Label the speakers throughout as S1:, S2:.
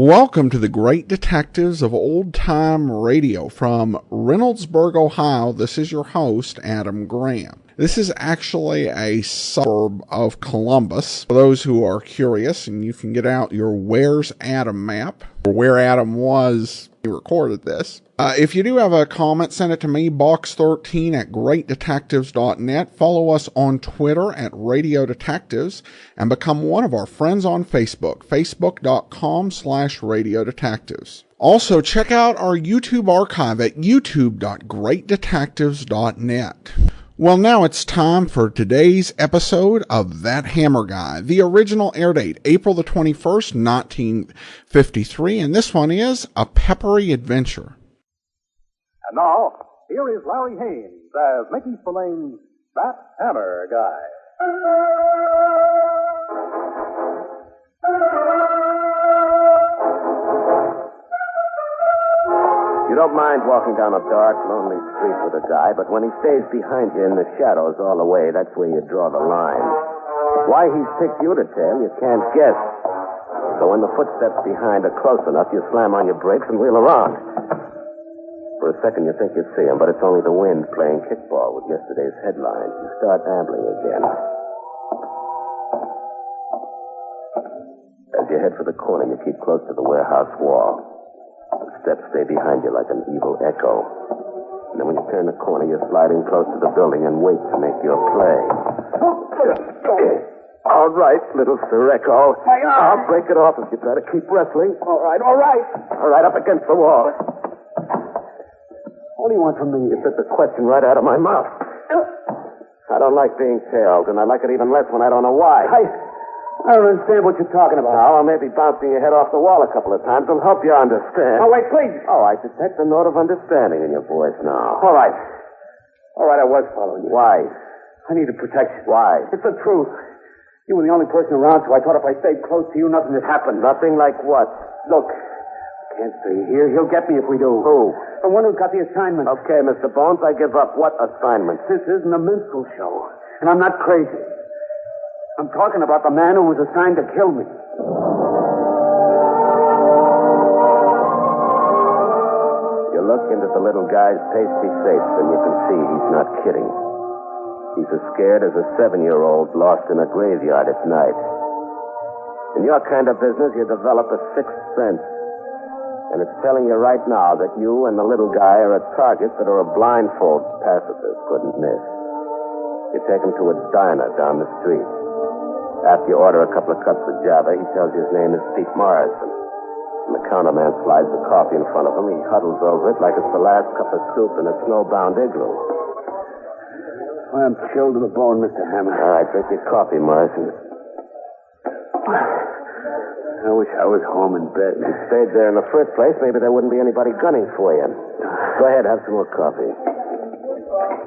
S1: Welcome to the Great Detectives of Old Time Radio from Reynoldsburg, Ohio. This is your host, Adam Graham. This is actually a suburb of Columbus. For those who are curious, and you can get out your Where's Adam map, or where Adam was when he recorded this. If you do have a comment, send it to me, box13 at greatdetectives.net. Follow us on Twitter at Radio Detectives and become one of our friends on Facebook, facebook.com/Radio Detectives. Also, check out our YouTube archive at youtube.greatdetectives.net. Well, now it's time for today's episode of That Hammer Guy. The original air date, April the 21st, 1953, and this one is A Peppery Adventure.
S2: And now, here is Larry Haynes as Mickey Spillane's That Hammer Guy.
S3: You don't mind walking down a dark, lonely street with a guy, but when he stays behind you in the shadows all the way, that's where you draw the line. Why he's picked you to tail, you can't guess. So when the footsteps behind are close enough, you slam on your brakes and wheel around. For a second, you think you see him, but it's only the wind playing kickball with yesterday's headlines. You start ambling again. As you head for the corner, you keep close to the warehouse wall. The steps stay behind you like an evil echo. And then when you turn the corner, you're sliding close to the building and wait to make your play. All right, little Sir Echo. I'll break it off if you try to keep wrestling.
S2: All right.
S3: All right, up against the wall.
S2: What do you want from me?
S3: You took the question right out of my mouth. I don't like being tailed, and I like it even less when I don't know why.
S2: I don't understand what you're talking about.
S3: Now, maybe bouncing your head off the wall a couple of times will help you understand.
S2: Oh, wait, please.
S3: Oh, I detect a note of understanding in your voice now.
S2: All right, I was following you.
S3: Why?
S2: I needed protection.
S3: Why?
S2: It's the truth. You were the only person around, so I thought if I stayed close to you, nothing would happen.
S3: Nothing like what?
S2: Look, I can't stay here. He'll get me if we do.
S3: Who?
S2: The one who's got the assignment.
S3: Okay, Mr. Bones, I give up. What assignment?
S2: This isn't a minstrel show, and I'm not crazy. I'm talking about the man who was assigned to kill me.
S3: You look into the little guy's pasty face, and you can see he's not kidding. He's as scared as a 7-year-old lost in a graveyard at night. In your kind of business, you develop a sixth sense. And it's telling you right now that you and the little guy are a target that a blindfold pacifist couldn't miss. You take him to a diner down the street. After you order a couple of cups of Java, he tells you his name is Pete Morrison. And the counterman slides the coffee in front of him. He huddles over it like it's the last cup of soup in a snowbound igloo.
S2: I'm chilled to the bone, Mr. Hammer.
S3: All right, drink your coffee, Morrison.
S2: I wish I was home in bed.
S3: If you stayed there in the first place, maybe there wouldn't be anybody gunning for you. Go ahead, have some more coffee.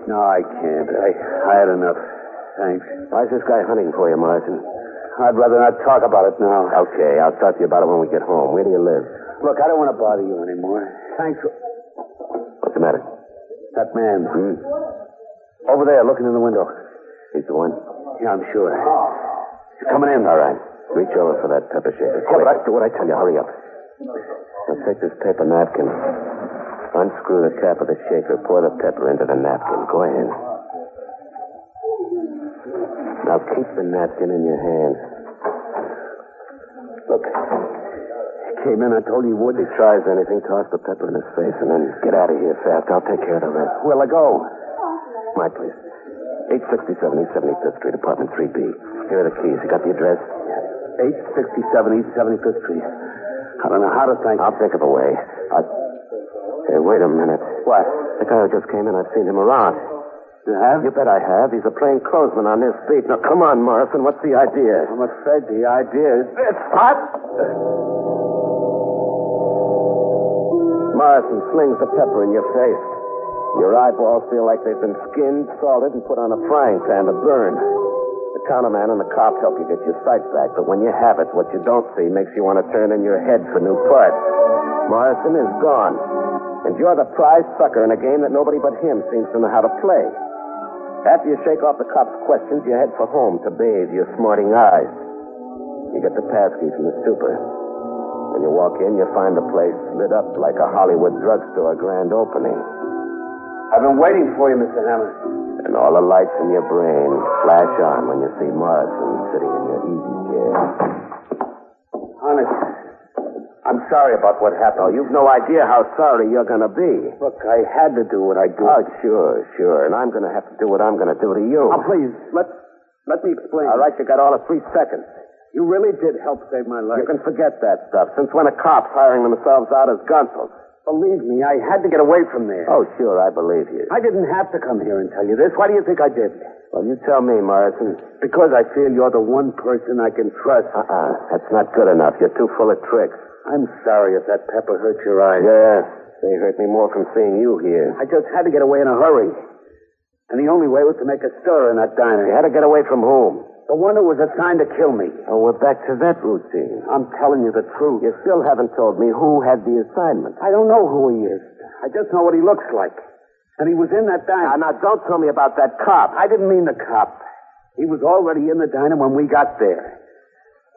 S2: No, I can't. I had enough. Thanks.
S3: Why's this guy hunting for you, Morrison?
S2: I'd rather not talk about it now.
S3: Okay, I'll talk to you about it when we get home. Where do you live?
S2: Look, I don't want to bother you anymore. Thanks for...
S3: What's the matter?
S2: That man. Over there, looking in the window.
S3: He's the one?
S2: Yeah, I'm sure. He's coming in.
S3: All right. Reach over for that pepper shaker. Quick. Do what I tell you. Hurry up. Now take this paper napkin. Unscrew the cap of the shaker. Pour the pepper into the napkin. Go ahead. Now keep the napkin in your hand.
S2: Look. He came in. I told you he would.
S3: If he tries anything, toss the pepper in his face and then get out of here fast. I'll take care of the rest.
S2: Where'll I go?
S3: My place. 867 East 75th Street, apartment 3B. Here are the keys. You got the address?
S2: 867 East 75th Street. I don't know how to thank you.
S3: I'll think of a way. Hey, wait a minute.
S2: What?
S3: The guy who just came in, I've seen him around.
S2: You have?
S3: You bet I have. He's a plainclothesman on this beat. Now, come on, Morrison. What's the idea?
S2: I'm afraid the idea is this.
S3: What? Morrison slings the pepper in your face. Your eyeballs feel like they've been skinned, salted, and put on a frying pan to burn. The counterman and the cops help you get your sight back, but when you have it, what you don't see makes you want to turn in your head for new parts. Morrison is gone, and you're the prize sucker in a game that nobody but him seems to know how to play. After you shake off the cops' questions, you head for home to bathe your smarting eyes. You get the passkey from the super. When you walk in, you find the place lit up like a Hollywood drugstore grand opening.
S4: I've been waiting for you, Mr. Hammer.
S3: And all the lights in your brain flash on when you see Morrison sitting in your easy chair.
S4: Honest, I'm sorry about what happened.
S3: Oh, you've no idea how sorry you're going to be.
S4: Look, I had to do what I did.
S3: Oh, sure. And I'm going to have to do what I'm going to do to you.
S4: Oh, please, let me explain.
S3: All right, you got all of 3 seconds.
S4: You really did help save my life.
S3: You can forget that stuff. Since when are cops hiring themselves out as gunsels?
S4: Believe me, I had to get away from there.
S3: Oh, sure, I believe you.
S4: I didn't have to come here and tell you this. Why do you think I did?
S3: Well, you tell me, Morrison.
S4: Because I feel you're the one person I can trust.
S3: That's not good enough. You're too full of tricks.
S4: I'm sorry if that pepper hurt your eyes.
S3: Yeah, they hurt me more from seeing you here.
S4: I just had to get away in a hurry. And the only way was to make a stir in that diner.
S3: You had to get away from whom?
S4: The one who was assigned to kill me.
S3: Oh, we're back to that routine.
S4: I'm telling you the truth.
S3: You still haven't told me who had the assignment.
S4: I don't know who he is. I just know what he looks like. And he was in that diner.
S3: Now, don't tell me about that cop.
S4: I didn't mean the cop. He was already in the diner when we got there.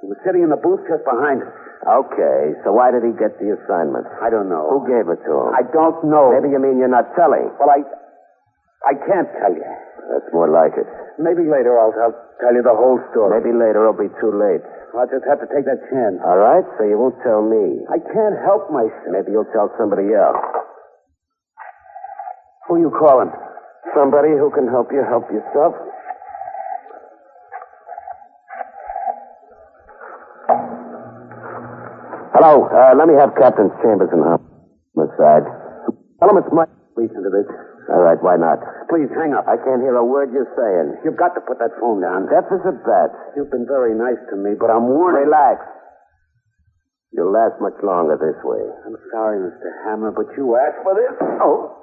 S4: He was sitting in the booth just behind us.
S3: Okay, so why did he get the assignment?
S4: I don't know.
S3: Who gave it to him?
S4: I don't know.
S3: Maybe you mean you're not telling.
S4: Well, I can't tell you.
S3: That's more like it.
S4: Maybe later I'll tell you the whole story.
S3: Maybe later it'll be too late.
S4: I'll just have to take that chance.
S3: All right, so you won't tell me.
S4: I can't help myself.
S3: Maybe you'll tell somebody else.
S4: Who are you calling?
S3: Somebody who can help you help yourself. Hello, let me have Captain Chambers and homicide. Tell him it's Mike.
S4: Listen to this.
S3: All right, why not?
S4: Please, hang up.
S3: I can't hear a word you're saying.
S4: You've got to put that phone down.
S3: Deaf as a bat.
S4: You've been very nice to me, but I'm warning.
S3: Relax. You'll last much longer this way.
S4: I'm sorry, Mr. Hammer, but you asked for this. Oh.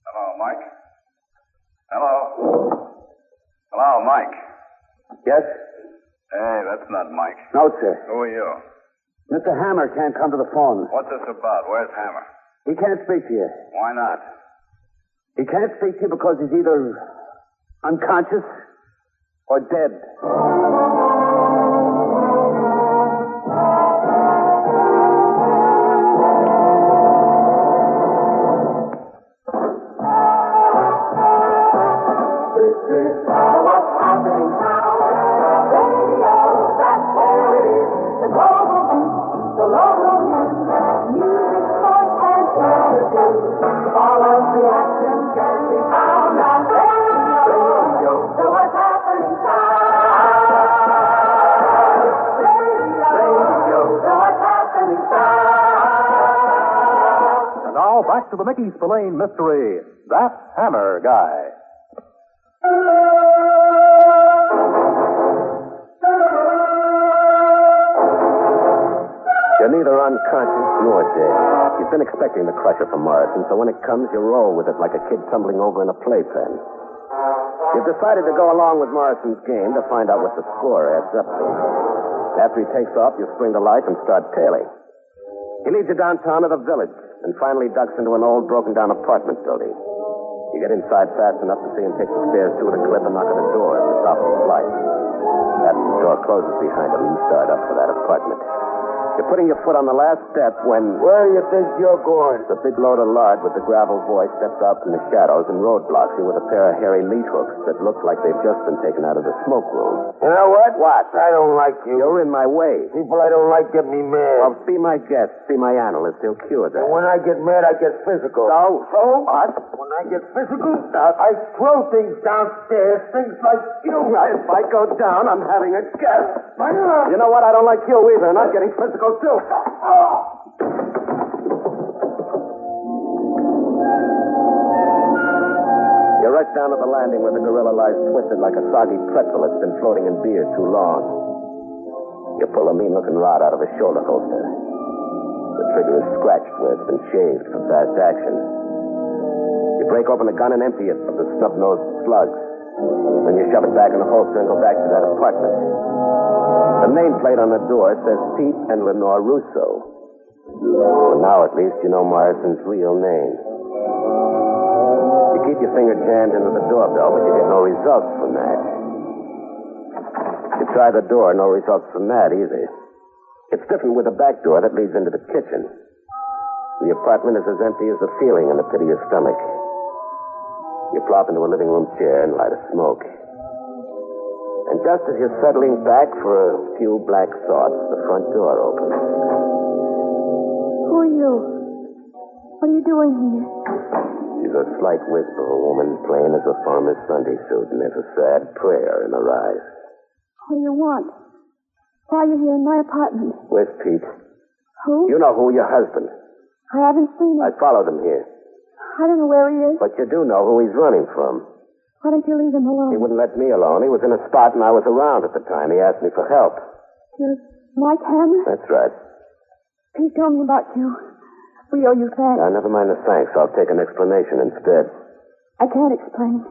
S5: Hello, Mike. Hello. Hello, Mike.
S4: Yes?
S5: Hey, that's not Mike.
S4: No, sir.
S5: Who are you?
S4: Mr. Hammer can't come to the phone.
S5: What's this about? Where's Hammer?
S4: He can't speak to you.
S5: Why not?
S4: He can't speak to you because he's either unconscious or dead.
S2: Back to the Mickey Spillane mystery, That Hammer Guy.
S3: You're neither unconscious nor dead. You've been expecting the crusher from Morrison, so when it comes, you roll with it like a kid tumbling over in a playpen. You've decided to go along with Morrison's game to find out what the score adds up to. After he takes off, you spring to life and start tailing. He leads you downtown to the village and finally ducks into an old, broken-down apartment building. You get inside fast enough to see him take the stairs through the cliff and knock on the door at the top of the flight. After the door closes behind him, you start up for that apartment. You're putting your foot on the last step when...
S4: Where do you think you're going?
S3: The big load of lard with the gravel boy steps out from the shadows and roadblocks you with a pair of hairy lead hooks that look like they've just been taken out of the smoke room.
S4: You know what? What? I don't like you.
S3: You're in my way.
S4: People I don't like get me mad.
S3: Well, be my guest. Be my analyst. He'll cure that.
S4: And when I get mad, I get physical.
S3: So what?
S4: When I get physical, I throw things downstairs, things like you.
S3: If I go down, I'm having a guess.
S4: My God.
S3: You know what? I don't like you either, and I'm getting physical, too. You rush down to the landing where the gorilla lies twisted like a soggy pretzel that's been floating in beer too long. You pull a mean-looking rod out of a shoulder holster. The trigger is scratched where it's been shaved for fast action. You break open the gun and empty it of the snub-nosed slugs. Then you shove it back in the holster and go back to that apartment. The nameplate on the door says Pete and Lenore Russo. Well, now at least you know Morrison's real name. You keep your finger jammed into the doorbell, but you get no results from that. You try the door, no results from that either. It's different with a back door that leads into the kitchen. The apartment is as empty as the feeling in the pit of your stomach. You plop into a living room chair and light a smoke. And just as you're settling back for a few black thoughts, the front door opens.
S6: Who are you? What are you doing here?
S3: She's a slight wisp of a woman, plain as a farmer's Sunday suit, and there's a sad prayer in her eyes.
S6: What do you want? Why are you here in my apartment?
S3: Where's Pete?
S6: Who?
S3: You know who, your husband.
S6: I haven't seen him.
S3: I followed him here.
S6: I don't know where he is.
S3: But you do know who he's running from.
S6: Why don't you leave him alone?
S3: He wouldn't let me alone. He was in a spot and I was around at the time. He asked me for help.
S6: You're Mike Hammer?
S3: That's right.
S6: Pete told me about you. We owe you thanks.
S3: Never mind the thanks. I'll take an explanation instead.
S6: I can't explain.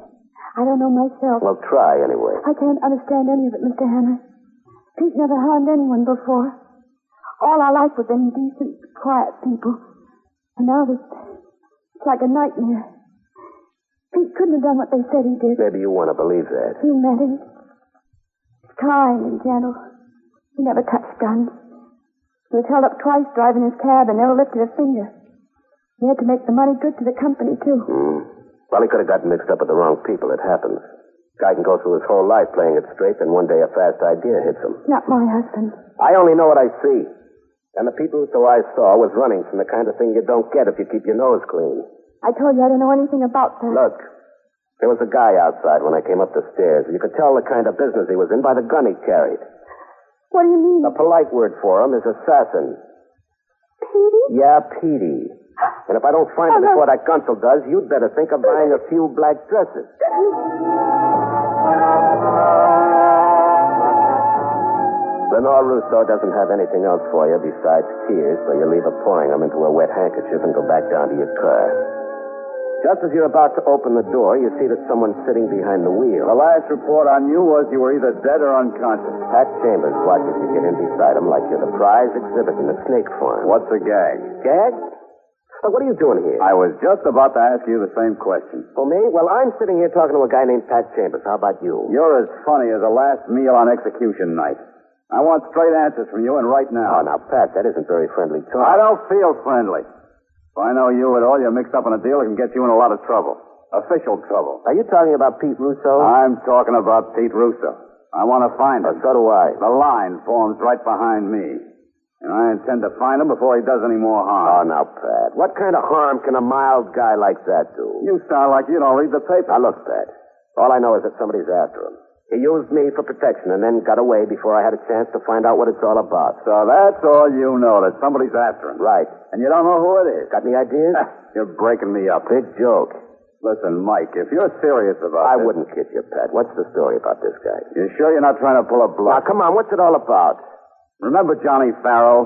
S6: I don't know myself.
S3: Well, try anyway.
S6: I can't understand any of it, Mr. Hammer. Pete never harmed anyone before. All our life we've been decent, quiet people. And now it's like a nightmare. Pete couldn't have done what they said he did.
S3: Maybe you want to believe that.
S6: You met him. Kind and gentle. He never touched guns. He was held up twice driving his cab and never lifted a finger. He had to make the money good to the company, too.
S3: Well, he could have gotten mixed up with the wrong people. It happens. Guy can go through his whole life playing it straight, and one day a fast idea hits him.
S6: Not my husband.
S3: I only know what I see. And the people who I saw was running from the kind of thing you don't get if you keep your nose clean.
S6: I told you I don't know anything about that.
S3: Look, there was a guy outside when I came up the stairs. You could tell the kind of business he was in by the gun he carried.
S6: What do you mean?
S3: The polite word for him is assassin.
S6: Petey?
S3: Yeah, Petey. And if I don't find him before that gunsel does, you'd better think of buying a few black dresses. Lenore Rousseau doesn't have anything else for you besides tears, so you leave her pouring them into a wet handkerchief and go back down to your car. Just as you're about to open the door, you see that someone's sitting behind the wheel.
S5: The last report on you was you were either dead or unconscious.
S3: Pat Chambers watches you get in beside him like you're the prize exhibit in the snake farm.
S5: What's the gag?
S3: Gag? What are you doing here?
S5: I was just about to ask you the same question.
S3: For me? Well, I'm sitting here talking to a guy named Pat Chambers. How about you?
S5: You're as funny as the last meal on execution night. I want straight answers from you, and right now.
S3: Oh, now, Pat, that isn't very friendly talk.
S5: I don't feel friendly. If I know you at all, you're mixed up in a deal that can get you in a lot of trouble. Official trouble.
S3: Are you talking about Pete Russo?
S5: I'm talking about Pete Russo. I want to find him.
S3: So do I.
S5: The line forms right behind me. And I intend to find him before he does any more harm.
S3: Oh, now, Pat, what kind of harm can a mild guy like that do?
S5: You sound like you don't read the paper.
S3: Now, look, Pat, all I know is that somebody's after him. He used me for protection and then got away before I had a chance to find out what it's all about.
S5: So that's all you know, that somebody's after him.
S3: Right.
S5: And you don't know who it is.
S3: Got any ideas?
S5: You're breaking me up.
S3: Big joke.
S5: Listen, Mike, if you're serious about
S3: I
S5: this...
S3: wouldn't kid you, Pat. What's the story about this guy?
S5: You sure you're not trying to pull a bluff?
S3: Now, come on, what's it all about?
S5: Remember Johnny Farrell?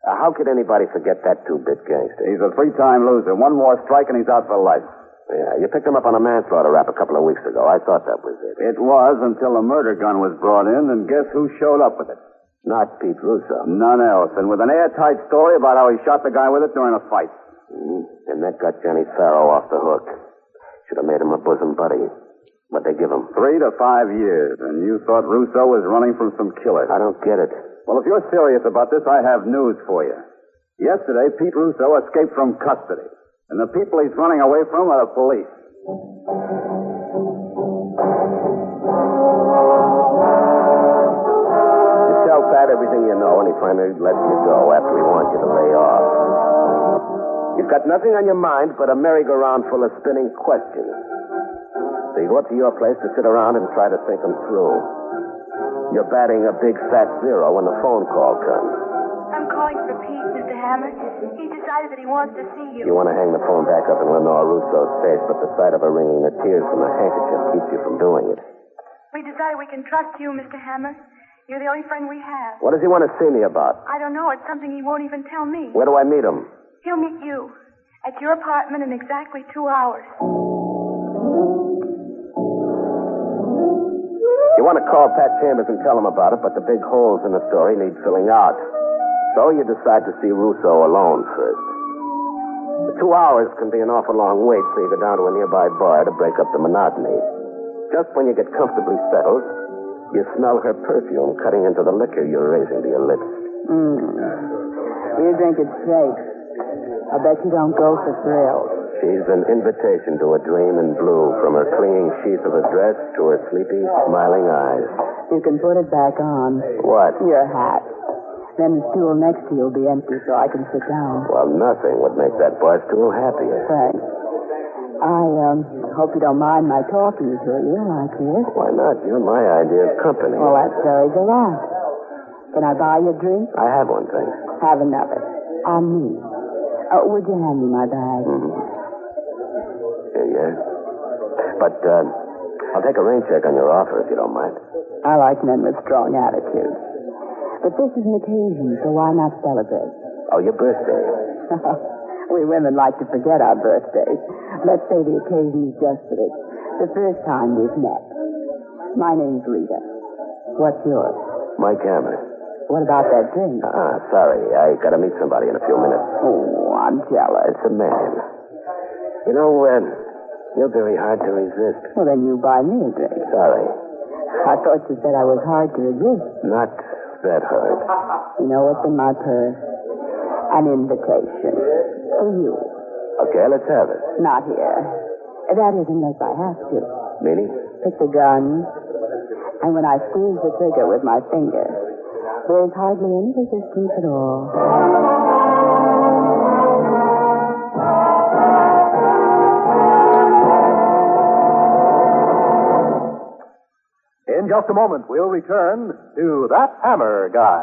S3: How could anybody forget that two-bit gangster?
S5: He's a three-time loser. One more strike and he's out for life.
S3: Yeah, you picked him up on a manslaughter rap a couple of weeks ago. I thought that was it.
S5: It was until the murder gun was brought in, and guess who showed up with it?
S3: Not Pete Russo.
S5: None else. And with an airtight story about how he shot the guy with it during a fight.
S3: And that got Johnny Farrell off the hook. Should have made him a bosom buddy. What'd they give him?
S5: 3 to 5 years. And you thought Russo was running from some killer.
S3: I don't get it.
S5: Well, if you're serious about this, I have news for you. Yesterday, Pete Russo escaped from custody. And the people he's running away from are the police.
S3: You tell Pat everything you know, and he finally lets you go after he wants you to lay off. You've got nothing on your mind but a merry-go-round full of spinning questions. So you go up to your place to sit around and try to think them through. You're batting a big fat zero when the phone call comes.
S6: I'm calling for Pete, Mr. Hammer. He decided that he wants to see you.
S3: You want to hang the phone back up in Lenore Rousseau's face, but the sight of her wringing the tears from a handkerchief keeps you from doing it.
S6: We decided we can trust you, Mr. Hammer. You're the only friend we have.
S3: What does he want to see me about?
S6: I don't know. It's something he won't even tell me.
S3: Where do I meet him?
S6: He'll meet you at your apartment in exactly 2 hours.
S3: You want to call Pat Chambers and tell him about it, but the big holes in the story need filling out. So you decide to see Russo alone first. The 2 hours can be an awful long wait, so you go down to a nearby bar to break up the monotony. Just when you get comfortably settled, you smell her perfume cutting into the liquor you're raising to your lips.
S7: You drink it straight. I bet you don't go for thrills.
S3: She's an invitation to a dream in blue, from her clinging sheath of a dress to her sleepy, smiling eyes.
S7: You can put it back on.
S3: What?
S7: Your hat. Then the stool next to you will be empty so I can sit down.
S3: Well, nothing would make that bar stool happier.
S7: Thanks. I hope you don't mind my talking to you like this.
S3: Why not? You're my idea of company.
S7: Well, that's very gallant. Can I buy you a drink?
S3: I have one, thanks.
S7: Have another. On me. Would you hand me my bag?
S3: Here you are. But I'll take a rain check on your offer if you don't mind.
S7: I like men with strong attitudes. But this is an occasion, so why not celebrate?
S3: Oh, your birthday.
S7: We women like to forget our birthdays. Let's say the occasion is just this. The first time we've met. My name's Rita. What's yours?
S3: Mike Hammer.
S7: What about that drink?
S3: Sorry. I gotta meet somebody in a few minutes.
S7: Oh, I'm jealous.
S3: It's a man. You know, you're very hard to resist.
S7: Well, then you buy me a drink.
S3: Sorry.
S7: I thought you said I was hard to resist.
S3: Not that hard.
S7: You know what's in my purse? An invitation. For you.
S3: Okay, let's have it.
S7: Not here. That is unless I have to.
S3: Meaning?
S7: It's a gun. And when I squeeze the trigger with my finger, there's hardly any resistance at all.
S2: In just a moment, we'll return to That Hammer Guy.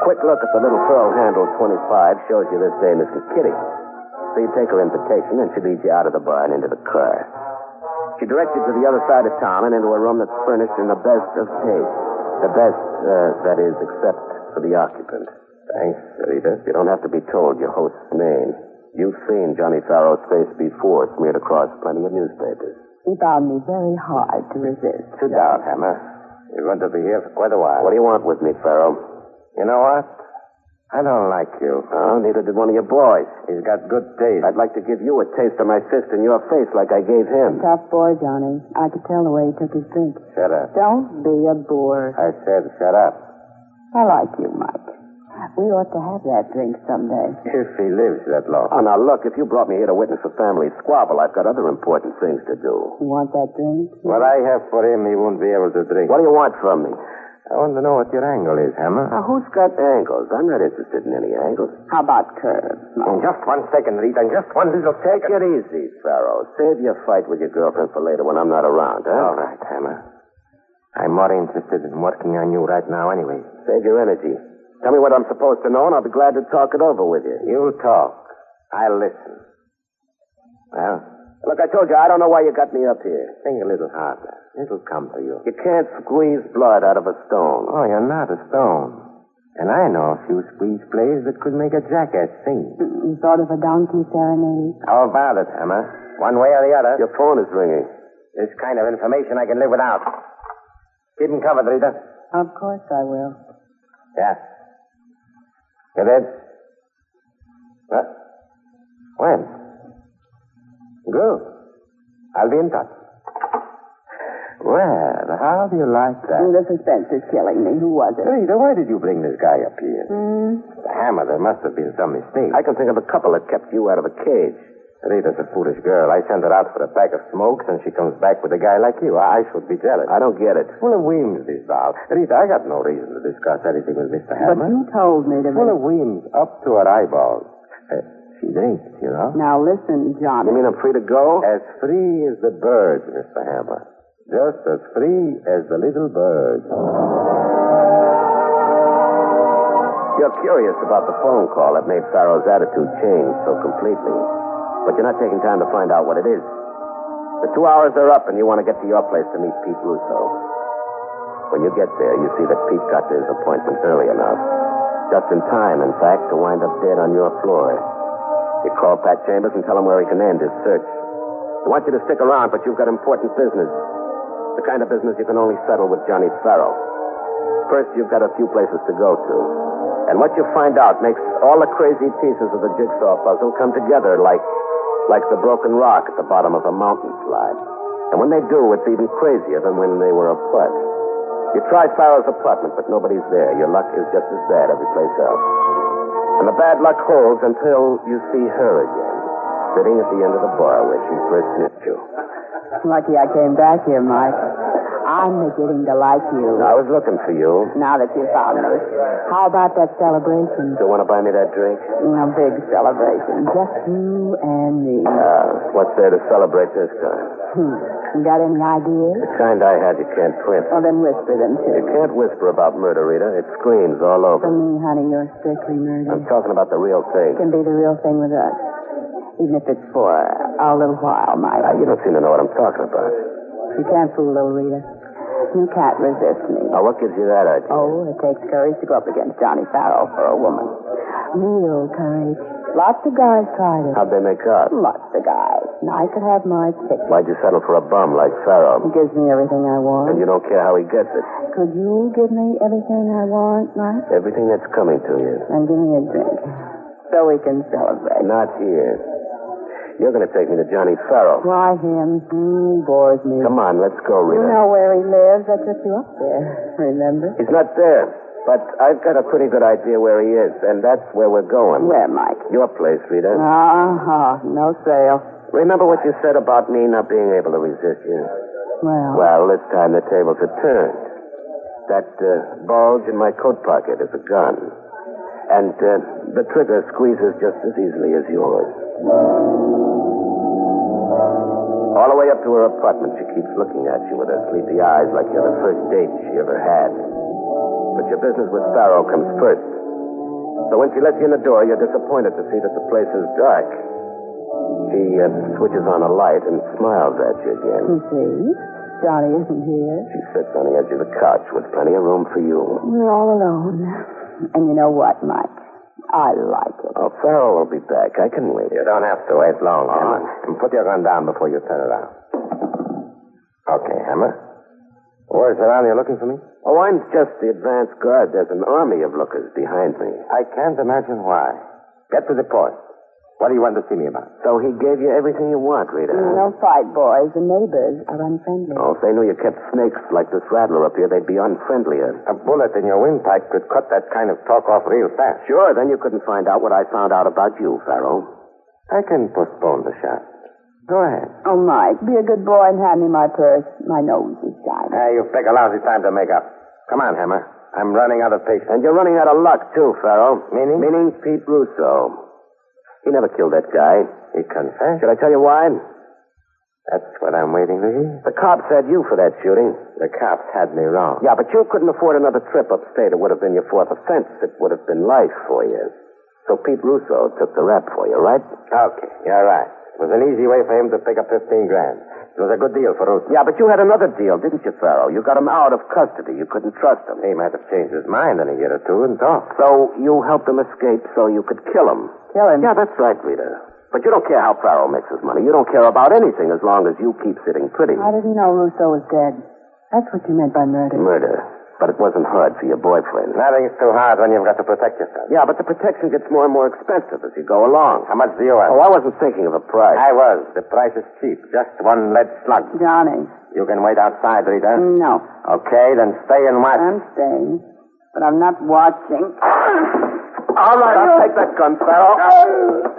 S3: Quick look at the little pearl handle 25 shows you this dame isn't kidding. So you take her invitation and she leads you out of the bar and into the car. She directs you to the other side of town and into a room that's furnished in the best of taste. The best, that is, except for the occupant. Thanks, Rita. You don't have to be told your host's name. You've seen Johnny Farrell's face before, smeared across plenty of newspapers.
S7: He found me very hard to resist.
S3: Sit down, Hammer. You're going to be here for quite a while. What do you want with me, Farrell? You know what? I don't like you. Oh, neither did one of your boys. He's got good taste. I'd like to give you a taste of my fist in your face like I gave him.
S7: Tough boy, Johnny. I could tell the way he took his drink.
S3: Shut up.
S7: Don't be a bore.
S3: I said shut up.
S7: I like you, Mike. We ought to have that drink someday.
S3: If he lives that long. Oh, now look, if you brought me here to witness a family squabble, I've got other important things to do.
S7: You want that drink?
S3: What I have for him, he won't be able to drink. What do you want from me? I want to know what your angle is, Hammer. Now, who's got angles? I'm not interested in any angles.
S7: How about curves?
S3: In just 1 second, Rita, and just one little second. Take it easy, Farrell. Save your fight with your girlfriend for later when I'm not around, huh? All right, Hammer. I'm more interested in working on you right now anyway. Save your energy. Tell me what I'm supposed to know, and I'll be glad to talk it over with you. You talk. I'll listen. Well, look, I told you, I don't know why you got me up here. Think a little harder. It'll come to you. You can't squeeze blood out of a stone. Oh, you're not a stone. And I know a few squeeze plays that could make a jackass sing.
S7: Sort of a donkey serenade.
S3: How about it, Hammer? One way or the other. Your phone is ringing. This kind of information I can live without. Keep him covered, Rita.
S7: Of course I will.
S3: Yeah. You did? What? When? Good. I'll be in touch. Well, how do you like that?
S7: The suspense is killing me. Who was it?
S3: Rita, why did you bring this guy up here? The Hammer, there must have been some mistake. I can think of a couple that kept you out of a cage. Rita's a foolish girl. I sent her out for a pack of smokes, and she comes back with a guy like you. I should be jealous. I don't get it. Full of whims, this doll. Rita, I got no reason to discuss anything with Mr. Hammer.
S7: But you told me to...
S3: Full of whims, up to her eyeballs. She drinks, you know.
S7: Now listen, Johnny.
S3: You mean I'm free to go? As free as the birds, Mr. Hammer. Just as free as the little birds. You're curious about the phone call that made Farrell's attitude change so completely. But you're not taking time to find out what it is. The 2 hours are up, and you want to get to your place to meet Pete Russo. When you get there, you see that Pete got to his appointment early enough. Just in time, in fact, to wind up dead on your floor. You call Pat Chambers and tell him where he can end his search. I want you to stick around, but you've got important business. The kind of business you can only settle with Johnny Farrell. First, you've got a few places to go to. And what you find out makes all the crazy pieces of the jigsaw puzzle come together like the broken rock at the bottom of a mountain slide. And when they do, it's even crazier than when they were apart. You try Farrell's apartment, but nobody's there. Your luck is just as bad every place else. And the bad luck holds until you see her again, sitting at the end of the bar where she first met you.
S7: Lucky I came back here, Mike. I'm beginning to like you.
S3: I was looking for you.
S7: Now that you found me. How about that celebration?
S3: Do you want to buy me that drink?
S7: A big celebration. Just you and me.
S3: What's there to celebrate this time?
S7: You got any ideas?
S3: The kind I had you can't print.
S7: Well, then whisper them to
S3: You
S7: me.
S3: can't whisper about murder, Rita. It screams all over.
S7: For me, honey, you're strictly murdered.
S3: I'm talking about the real thing.
S7: It can be the real thing with us. Even if it's for a little while, Mike.
S3: You don't seem to know what I'm talking about.
S7: You can't fool little Rita. You can't resist me.
S3: Now, what gives you that idea?
S7: Oh, it takes courage to go up against Johnny Farrell for a woman. Real courage. Lots of guys tried it.
S3: How'd they make out?
S7: Lots of guys. And I could have my pick.
S3: Why'd you settle for a bum like Farrell?
S7: He gives me everything I want.
S3: And you don't care how he gets it?
S7: Could you give me everything I want, Mike?
S3: Everything that's coming to you.
S7: And give me a drink. So we can celebrate.
S3: Not here. You're going to take me to Johnny Farrell.
S7: Why him? He bores me.
S3: Come on, let's go,
S7: You
S3: Rita.
S7: know where he lives. I took you up there. Remember?
S3: He's not there. But I've got a pretty good idea where he is, and that's where we're going.
S7: Where, Mike?
S3: Your place, Rita.
S7: No sale.
S3: Remember what you said about me not being able to resist you? Well, this time the tables are turned. That bulge in my coat pocket is a gun. And the trigger squeezes just as easily as yours. All the way up to her apartment, she keeps looking at you with her sleepy eyes like you're the first date she ever had. But your business with Farrell comes first. So when she lets you in the door, you're disappointed to see that the place is dark. She switches on a light and smiles at you again.
S7: You see? Johnny isn't here.
S3: She sits on the edge of the couch with plenty of room for you.
S7: We're all alone. And you know what, Mike? I like it.
S3: Oh, Farrell will be back. I can wait.
S5: You don't have to wait long, Hammer. And put your gun down before you turn around. Okay, Hammer. Where's around? You looking for me?
S3: Oh, I'm just the advance guard. There's an army of lookers behind me.
S5: I can't imagine why. Get to the point. What do you want to see me about?
S3: So he gave you everything you want, Rita.
S7: No fight, boys. The neighbors are unfriendly.
S3: Oh, if they knew you kept snakes like this rattler up here, they'd be unfriendlier.
S5: A bullet in your windpipe could cut that kind of talk off real fast.
S3: Sure, then you couldn't find out what I found out about you, Farrell.
S5: I can postpone the shot. Go ahead.
S7: Oh, Mike, be a good boy and hand me my purse. My nose is shining.
S5: You pick a lousy time to make up. Come on, Hammer. I'm running out of patience.
S3: And you're running out of luck, too, Farrell.
S5: Meaning?
S3: Meaning Pete Russo. He never killed that guy.
S5: He confessed?
S3: Should I tell you why?
S5: That's what I'm waiting to hear.
S3: The cops had you for that shooting.
S5: The cops had me wrong.
S3: Yeah, but you couldn't afford another trip upstate. It would have been your fourth offense. It would have been life for you. So Pete Russo took the rap for you, right?
S5: Okay, you're right. It was an easy way for him to pick up 15 grand. It was a good deal for Russo.
S3: Yeah, but you had another deal, didn't you, Farrell? You got him out of custody. You couldn't trust him.
S5: He might have changed his mind in a year or two and talked.
S3: So you helped him escape so you could kill him.
S7: Kill him?
S3: Yeah, that's right, Rita. But you don't care how Farrell makes his money. You don't care about anything as long as you keep sitting pretty.
S7: How did he know Russo was dead? That's what you meant by murder.
S3: Murder. But it wasn't hard for your boyfriend.
S5: Nothing's too hard when you've got to protect yourself.
S3: Yeah, but the protection gets more and more expensive as you go along.
S5: How much do you want?
S3: Oh, I wasn't thinking of a price.
S5: I was. The price is cheap. Just one lead slug.
S7: Johnny.
S5: You can wait outside, Rita.
S7: No.
S5: Okay, then stay and watch.
S7: I'm staying. But I'm not watching.
S3: All right, I'll take that gun, Farrell.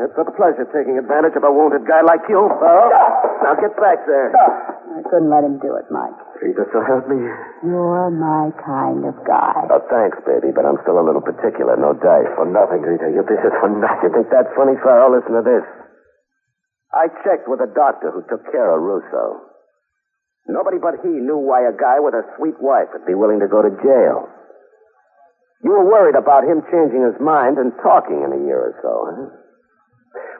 S3: It's a pleasure taking advantage of a wounded guy like you, Farrell. Now get back there.
S7: I couldn't let him do it, Mike.
S3: Rita, so help me.
S7: You're my kind of guy.
S3: Oh, thanks, baby, but I'm still a little particular. No dice. For nothing, Rita. This is for nothing. You think that's funny, Farrell? Listen to this. I checked with a doctor who took care of Russo. Nobody but he knew why a guy with a sweet wife would be willing to go to jail. You were worried about him changing his mind and talking in a year or so, huh?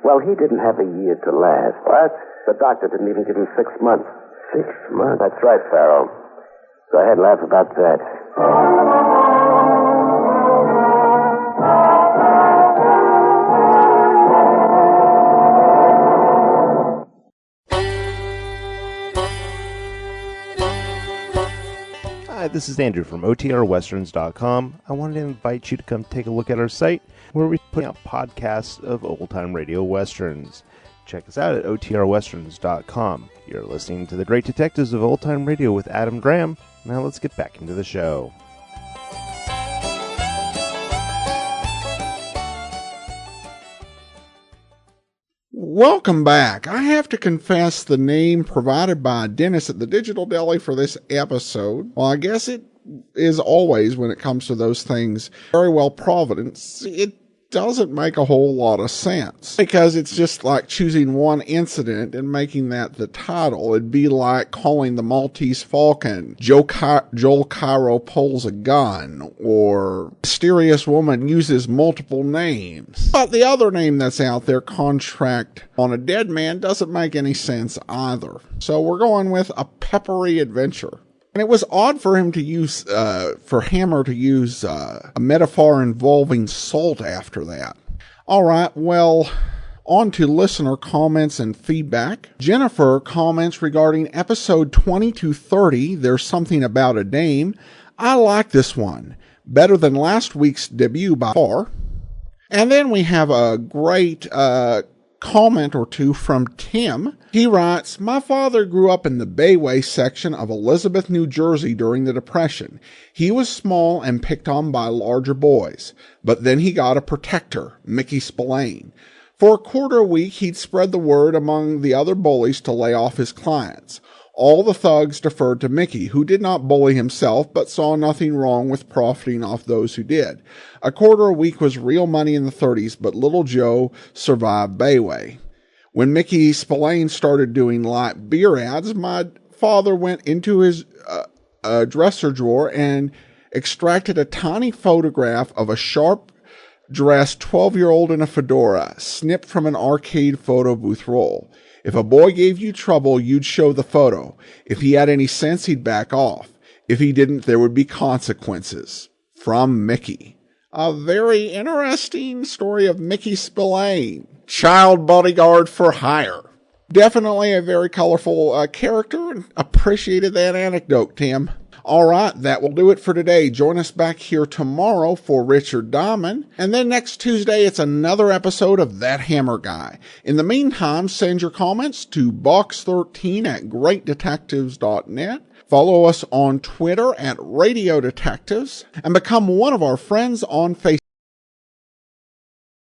S3: Well, he didn't have a year to last. What? The doctor didn't even give him 6 months. 6 months? That's right, Farrell. Go ahead, laugh about that.
S8: Hi, this is Andrew from OTRWesterns.com. I wanted to invite you to come take a look at our site where we put out podcasts of old-time radio westerns. Check us out at OTRWesterns.com. You're listening to The Great Detectives of Old-Time Radio with Adam Graham. Now let's get back into the show.
S1: Welcome back. I have to confess the name provided by Dennis at the Digital Deli for this episode, well, I guess it is always, when it comes to those things, very well Providence. It doesn't make a whole lot of sense because it's just like choosing one incident and making that the title. It'd be like calling the Maltese Falcon Joel Cairo pulls a gun, or mysterious woman uses multiple names. But the other name that's out there, Contract on a Dead Man, doesn't make any sense either. So we're going with A Peppery Adventure. And it was odd for him to use, for Hammer to use a metaphor involving salt after that. All right, well, on to listener comments and feedback. Jennifer comments regarding episode 2230, There's Something About a Dame. I like this one. Better than last week's debut by far. And then we have a great comment or two from Tim. He writes, my father grew up in the Bayway section of Elizabeth, New Jersey during the Depression. He was small and picked on by larger boys, but then he got a protector, Mickey Spillane. For a quarter a week, he'd spread the word among the other bullies to lay off his clients. All the thugs deferred to Mickey, who did not bully himself, but saw nothing wrong with profiting off those who did. A quarter a week was real money in the 30s, but little Joe survived Bayway. When Mickey Spillane started doing light beer ads, my father went into his dresser drawer and extracted a tiny photograph of a sharp-dressed 12-year-old in a fedora, snipped from an arcade photo booth roll. If a boy gave you trouble, you'd show the photo. If he had any sense, he'd back off. If he didn't, there would be consequences. From Mickey. A very interesting story of Mickey Spillane, child bodyguard for hire. Definitely a very colorful character, and appreciated that anecdote, Tim. All right, that will do it for today. Join us back here tomorrow for Richard Diamond. And then next Tuesday, it's another episode of That Hammer Guy. In the meantime, send your comments to box13@greatdetectives.net. Follow us on Twitter @Radio Detectives and become one of our friends on Facebook.